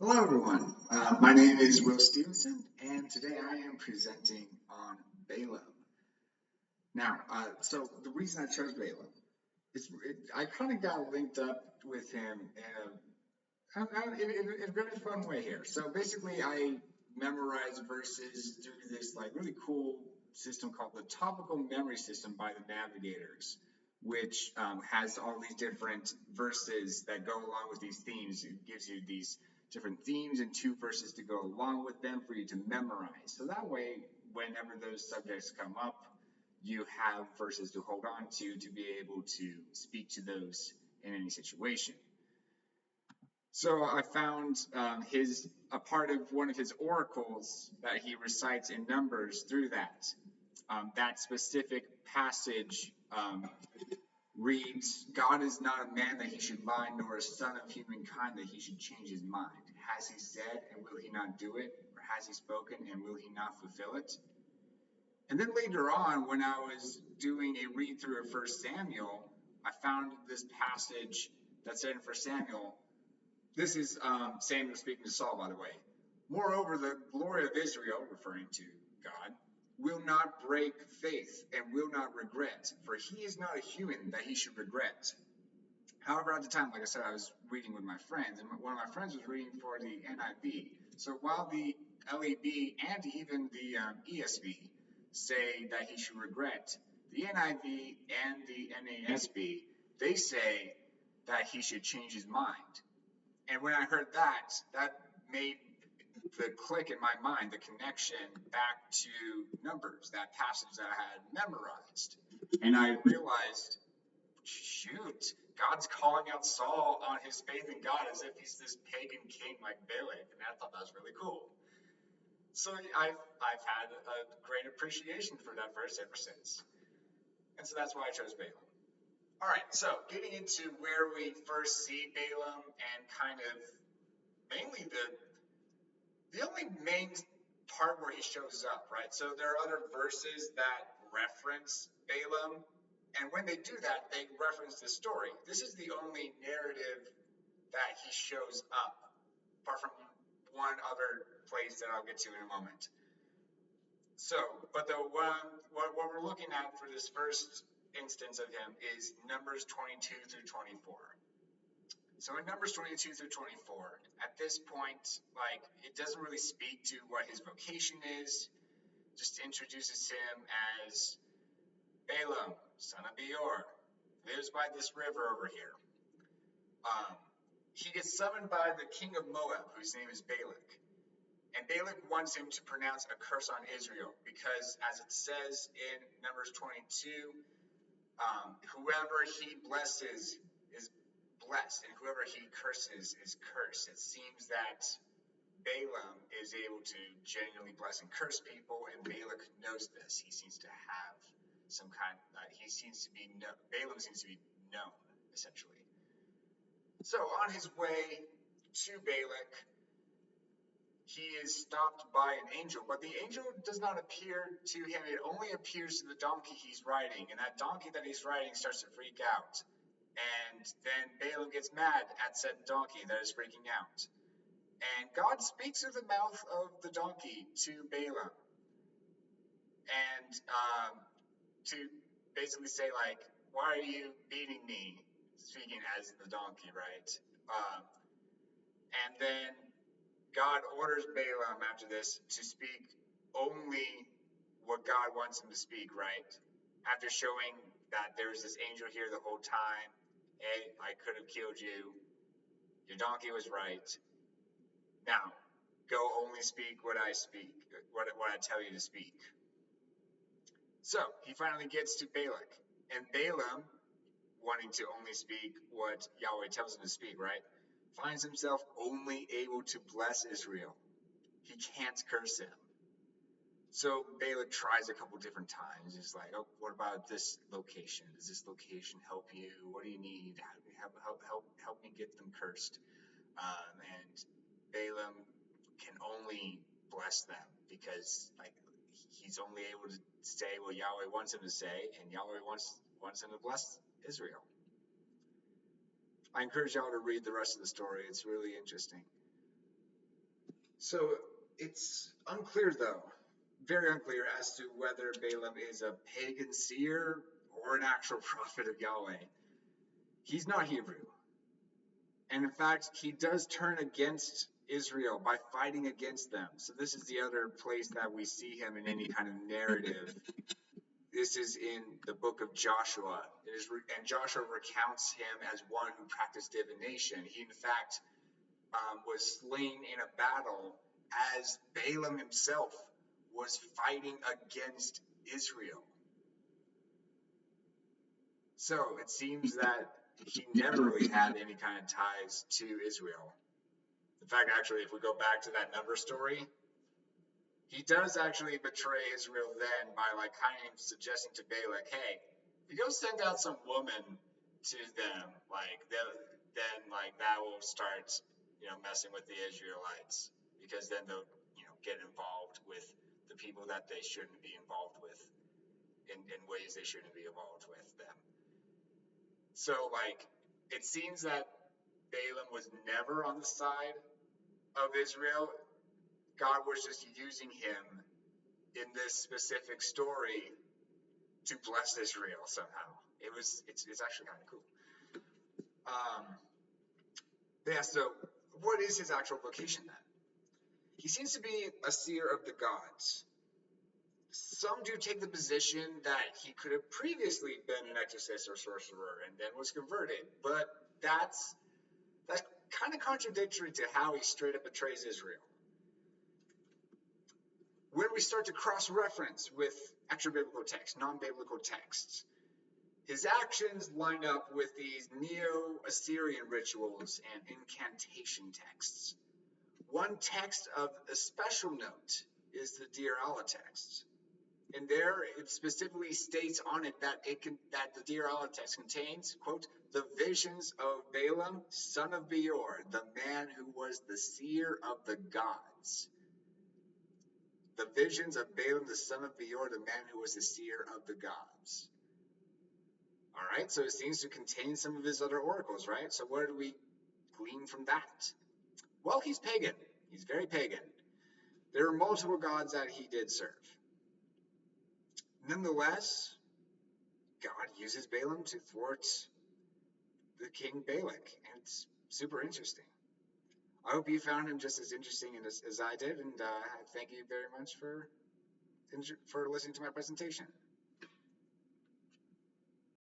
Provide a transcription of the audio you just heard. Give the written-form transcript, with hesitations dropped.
Hello, everyone. My name is Will Stevenson, and today I am presenting on Balaam. Now, so the reason I chose Balaam is I kind of got linked up with him in a very fun way here. So basically, I memorized verses through this like really cool system called the Topical Memory System by the Navigators, which has all these different verses that go along with these themes. It gives you these different themes and two verses to go along with them for you to memorize. So that way, whenever those subjects come up, you have verses to hold on to be able to speak to those in any situation. So I found a part of one of his oracles that he recites in Numbers through that. That specific passage reads, God is not a man that he should lie, nor a son of humankind that he should change his mind. Has he said, and will he not do it? Or has he spoken, and will he not fulfill it? And then later on, when I was doing a read through of 1 Samuel, I found this passage that said in 1 Samuel, this is Samuel speaking to Saul, by the way. Moreover, the glory of Israel, referring to God, will not break faith and will not regret, for he is not a human that he should regret. However, at the time, like I said, I was reading with my friends, and one of my friends was reading for the NIV. So while the LEB and even the ESV say that he should regret, the NIV and the NASB, they say that he should change his mind. And when I heard that, that made the click in my mind, the connection back to Numbers, that passage that I had memorized. And I realized, shoot, God's calling out Saul on his faith in God as if he's this pagan king like Balak, and I thought that was really cool. So I've had a great appreciation for that verse ever since. And so that's why I chose Balaam. All right, so getting into where we first see Balaam and kind of mainly the only main part where he shows up, right? So there are other verses that reference Balaam, and when they do that, they reference the story. This is the only narrative that he shows up, apart from one other place that I'll get to in a moment. So, but what we're looking at for this first instance of him is Numbers 22 through 24. So in Numbers 22 through 24, at this point, like, it doesn't really speak to what his vocation is, just introduces him as Balaam, son of Beor, lives by this river over here. He gets summoned by the king of Moab, whose name is Balak. And Balak wants him to pronounce a curse on Israel because, as it says in Numbers 22, whoever he blesses is blessed, and whoever he curses is cursed. It seems that Balaam is able to genuinely bless and curse people, and Balak knows this. He seems to have some kind. Balaam seems to be known, essentially. So on his way to Balak, he is stopped by an angel, but the angel does not appear to him. It only appears to the donkey he's riding, and that donkey that he's riding starts to freak out. And then Balaam gets mad at said donkey that is freaking out. And God speaks through the mouth of the donkey to Balaam. And to basically say, like, why are you beating me? Speaking as the donkey, right? And then God orders Balaam after this to speak only what God wants him to speak, right? After showing that there was this angel here the whole time. Hey, I could have killed you. Your donkey was right. Now, go only speak what I speak, what I tell you to speak. So he finally gets to Balak, and Balaam, wanting to only speak what Yahweh tells him to speak, right, finds himself only able to bless Israel. He can't curse him. So Balak tries a couple different times. He's like, oh, what about this location? Does this location help you? What do you need? Help me get them cursed. And Balaam can only bless them because, like, he's only able to say what Yahweh wants him to say, and Yahweh wants him to bless Israel. I encourage y'all to read the rest of the story. It's really interesting. So it's unclear, though, very unclear as to whether Balaam is a pagan seer or an actual prophet of Yahweh. He's not Hebrew. And in fact, he does turn against Israel by fighting against them. So this is the other place that we see him in any kind of narrative. This is in the book of Joshua. And Joshua recounts him as one who practiced divination. He, in fact, was slain in a battle as Balaam himself was fighting against Israel. So it seems that he never really had any kind of ties to Israel. In fact, actually, if we go back to that number story, he does actually betray Israel then by kind of suggesting to Balak, hey, if you go send out some woman to them, then that will start, messing with the Israelites, because then they'll, get involved with the people that they shouldn't be involved with in ways they shouldn't be involved with them. So it seems that Balaam was never on the side of Israel. God was just using him in this specific story to bless Israel somehow. It's actually kind of cool. Yeah, so what is his actual vocation then? He seems to be a seer of the gods. Some do take the position that he could have previously been an exorcist or sorcerer and then was converted, but that's kind of contradictory to how he straight up betrays Israel. When we start to cross-reference with extra-biblical texts, non-biblical texts, his actions line up with these Neo-Assyrian rituals and incantation texts. One text of a special note is the Deir Allah text. And there it specifically states on it that the Deir Allah text contains, quote, the visions of Balaam, son of Beor, the man who was the seer of the gods. The visions of Balaam, the son of Beor, the man who was the seer of the gods. All right, so it seems to contain some of his other oracles, right? So what do we glean from that? Well, he's pagan. He's very pagan. There are multiple gods that he did serve. Nonetheless, God uses Balaam to thwart the king Balak, and it's super interesting. I hope you found him just as interesting as I did, and thank you very much for listening to my presentation.